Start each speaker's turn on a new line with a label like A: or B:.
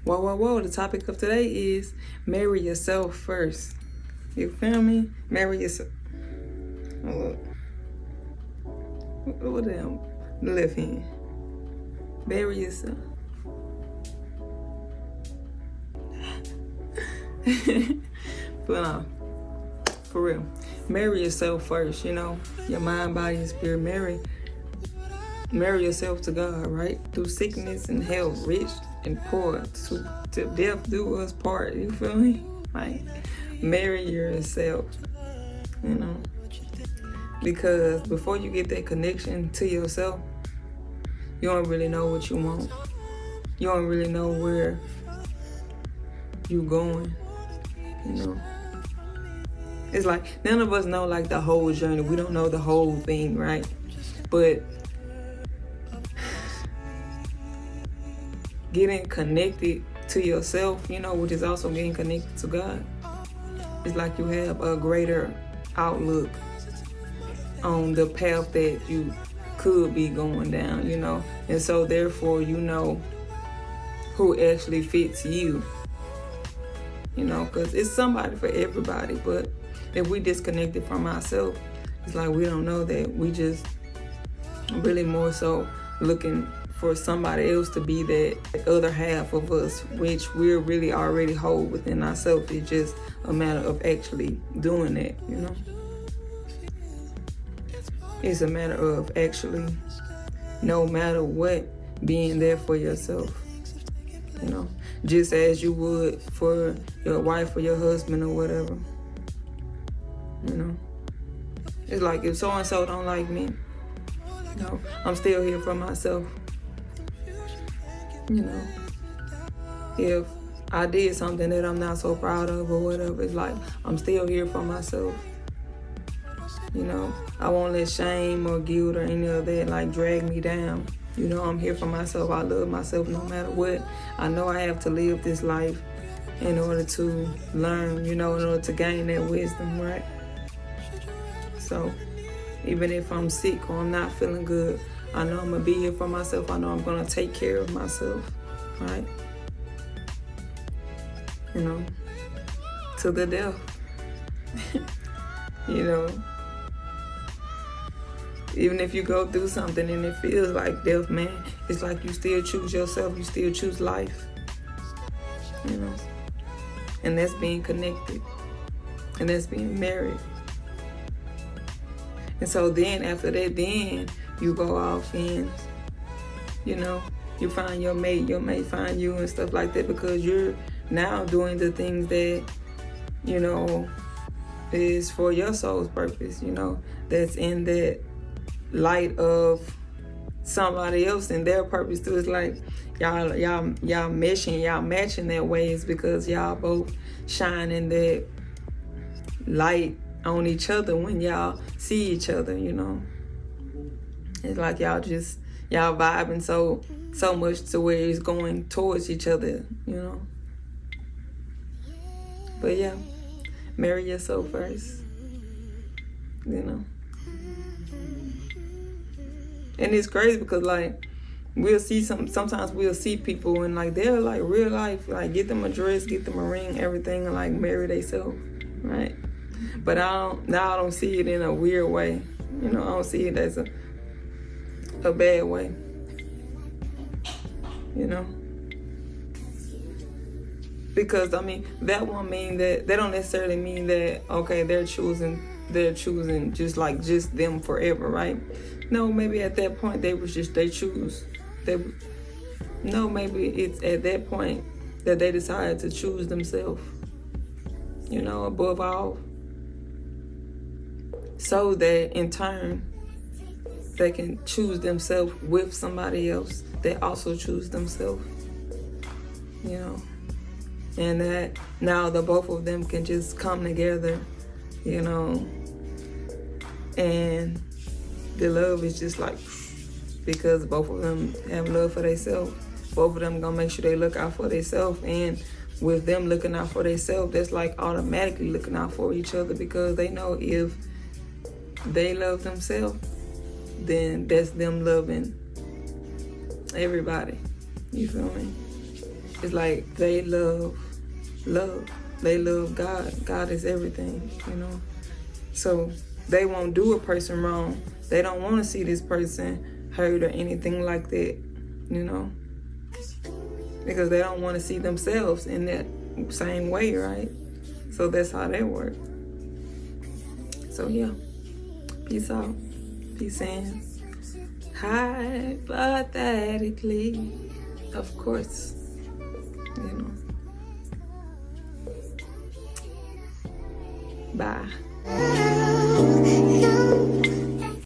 A: Whoa. The topic of today is marry yourself first. You feel me? Marry yourself. Oh, what the left hand? Marry yourself. But no, for real. Marry yourself first, your mind, body, and spirit. Marry yourself to God, right? Through sickness and health, rich and poor, to death do us part. You feel me? Like, marry yourself, because before you get that connection to yourself, you don't really know what you want. You don't really know where you going, It's like, none of us know like the whole journey. We don't know the whole thing, right? But getting connected to yourself, which is also getting connected to God, it's like you have a greater outlook on the path that you could be going down, And so therefore, who actually fits you, because it's somebody for everybody. But if we disconnected from ourselves, it's like we don't know that. We just really more so looking for somebody else to be that other half of us, which we're really already whole within ourselves. It's just a matter of actually doing that, It's a matter of actually, no matter what, being there for yourself, just as you would for your wife or your husband or whatever, It's like, if so-and-so don't like me, I'm still here for myself. If I did something that I'm not so proud of or whatever, it's like, I'm still here for myself. I won't let shame or guilt or any of that like drag me down. I'm here for myself. I love myself no matter what. I know I have to live this life in order to learn, in order to gain that wisdom, right? So even if I'm sick or I'm not feeling good, I know I'm going to be here for myself. I know I'm going to take care of myself, right? To the death. Even if you go through something and it feels like death, man, it's like you still choose yourself. You still choose life, And that's being connected. And that's being married. And so then after that, then you go off and, you find your mate find you and stuff like that, because you're now doing the things that, is for your soul's purpose, that's in that light of somebody else and their purpose too. It's like y'all meshing, y'all matching that ways, because y'all both shining that light on each other when y'all see each other, It's like y'all vibing so much to where it's going towards each other, But yeah, marry yourself first, And it's crazy because like sometimes we'll see people and like they're like real life, like get them a dress, get them a ring, everything, and like marry themselves, right? But I don't see it in a weird way. I don't see it as a bad way. Because that won't mean that don't necessarily mean that okay, they're choosing just them forever, right? No, maybe at that point they choose. Maybe it's at that point that they decided to choose themselves, above all, so that in turn they can choose themselves with somebody else that also choose themselves, and that now the both of them can just come together, and the love is just like, because both of them have love for themselves. Both of them gonna make sure they look out for themselves, and with them looking out for themselves, that's like automatically looking out for each other, because they know if they love themselves, then that's them loving everybody. You feel me? It's like they love love. They love God. God is everything, you know. So they won't do a person wrong. They don't want to see this person hurt or anything like that, you know. Because they don't want to see themselves in that same way, right? So that's how they work. So yeah. Peace out. Peace in. Hypothetically. Of course. You know. Bye.